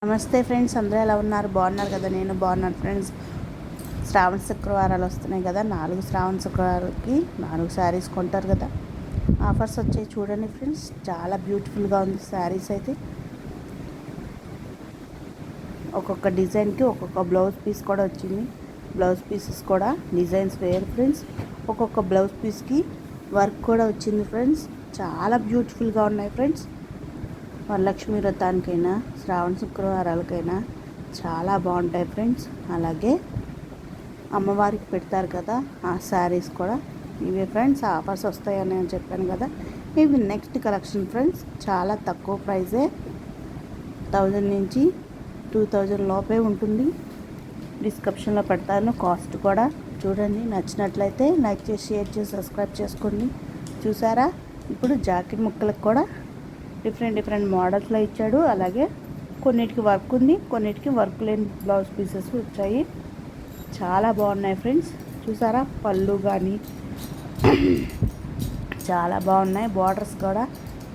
నమస్తే ఫ్రెండ్స్, అందరూ ఎలా ఉన్నారు? బాగున్నారు కదా? నేను బాగున్నాను ఫ్రెండ్స్. శ్రావణ శుక్రవారాలు వస్తున్నాయి కదా, 4 శ్రావణ శుక్రవారాలకి 4 శారీస్ కొంటారు కదా, ఆఫర్స్ వచ్చాయి. చూడండి ఫ్రెండ్స్, చాలా బ్యూటిఫుల్గా ఉంది శారీస్ అయితే. ఒక్కొక్క డిజైన్కి ఒక్కొక్క బ్లౌజ్ పీస్ కూడా వచ్చింది. బ్లౌజ్ పీసెస్ కూడా డిజైన్స్ వేరు ఫ్రెండ్స్. ఒక్కొక్క బ్లౌజ్ పీస్కి వర్క్ కూడా వచ్చింది ఫ్రెండ్స్. చాలా బ్యూటిఫుల్గా ఉన్నాయి ఫ్రెండ్స్. వరలక్ష్మి వ్రతానికైనా శ్రావణ శుక్రవారాలకైనా చాలా బాగుంటాయి ఫ్రెండ్స్. అలాగే అమ్మవారికి పెడతారు కదా ఆ శారీస్ కూడా ఇవే ఫ్రెండ్స్. ఆఫర్స్ వస్తాయని నేను చెప్పాను కదా, ఇవి నెక్స్ట్ కలెక్షన్ ఫ్రెండ్స్. చాలా తక్కువ ప్రైజే, 1000 నుంచి 2000 లోపే ఉంటుంది. డిస్క్రిప్షన్లో పెడతాను కాస్ట్ కూడా. చూడండి, నచ్చినట్లయితే లైక్ చేసి, షేర్ చేసి, సబ్స్క్రైబ్ చేసుకోండి. చూసారా, ఇప్పుడు జాకెట్ ముక్కలకు కూడా డిఫరెంట్ మోడల్స్లో ఇచ్చాడు. అలాగే కొన్నిటికి వర్క్ ఉంది, కొన్నిటికి వర్క్ లేని బ్లౌజ్ పీసెస్ వచ్చాయి. చాలా బాగున్నాయి ఫ్రెండ్స్. చూసారా, పళ్ళు కానీ చాలా బాగున్నాయి. బార్డర్స్ కూడా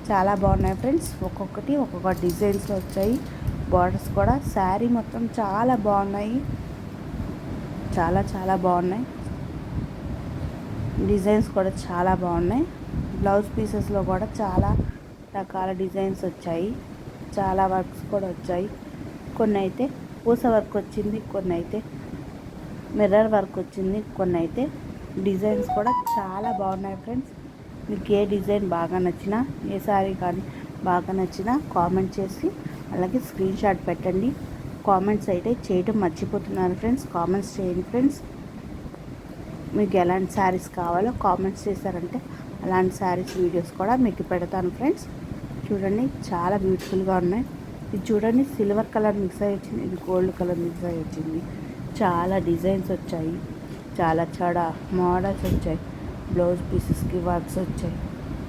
చాలా బాగున్నాయి ఫ్రెండ్స్. ఒక్కొక్కటి ఒక్కొక్క డిజైన్స్లో వచ్చాయి. బార్డర్స్ కూడా శారీ మొత్తం చాలా బాగున్నాయి. చాలా బాగున్నాయి. డిజైన్స్ కూడా చాలా బాగున్నాయి. బ్లౌజ్ పీసెస్లో కూడా చాలా రకాల డిజైన్స్ వచ్చాయి. చాలా వర్క్స్ కూడా వచ్చాయి. కొన్ని అయితే పూస వర్క్ వచ్చింది, కొన్ని అయితే మిర్రర్ వర్క్ వచ్చింది, కొన్ని అయితే డిజైన్స్ కూడా చాలా బాగున్నాయి ఫ్రెండ్స్. మీకు ఏ డిజైన్ బాగా నచ్చినా, ఏ శారీ కానీ బాగా నచ్చినా కామెంట్ చేసి అలాగే స్క్రీన్ షాట్ పెట్టండి. కామెంట్స్ అయితే చేయడం మర్చిపోతున్నారు ఫ్రెండ్స్. కామెంట్స్ చేయండి ఫ్రెండ్స్. మీకు ఎలాంటి శారీస్ కావాలో కామెంట్స్ చేశారంటే అలాంటి శారీస్ వీడియోస్ కూడా మీకు పెడతాను ఫ్రెండ్స్. చూడండి, చాలా బ్యూటిఫుల్గా ఉన్నాయి. ఇది చూడండి, సిల్వర్ కలర్ మిక్స్ అయ్యి వచ్చింది, ఇది గోల్డ్ కలర్ మిక్స్ అయ్యి వచ్చింది. చాలా డిజైన్స్ వచ్చాయి, చాలా మోడల్స్ వచ్చాయి. బ్లౌజ్ పీసెస్కి వర్క్స్ వచ్చాయి.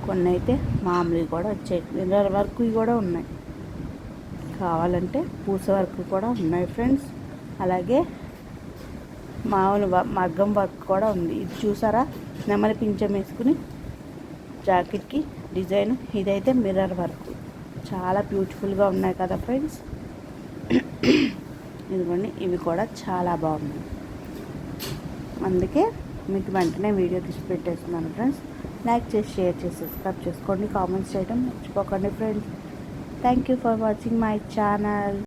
కొన్ని అయితే మామూలు కూడా వచ్చాయి, మిర్రర్ వర్క్ కూడా ఉన్నాయి. కావాలంటే పూస వర్క్ కూడా ఉన్నాయి ఫ్రెండ్స్. అలాగే మామూలు మగ్గం వర్క్ కూడా ఉంది. ఇది చూసారా, నెమలి పింఛం వేసుకుని జాకెట్కి డిజైన్. ఇదైతే మిర్రర్ వర్క్. చాలా బ్యూటిఫుల్గా ఉన్నాయి కదా ఫ్రెండ్స్. ఇదిగోండి, ఇవి కూడా చాలా బాగున్నాయి. అందుకే మీకు వెంటనే వీడియో తీసి పెట్టేస్తున్నాను ఫ్రెండ్స్. లైక్ చేసి, షేర్ చేసి, సబ్స్క్రైబ్ చేసుకోండి. కామెంట్స్ చేయడం మర్చిపోకండి friends. Thank you for watching my channel.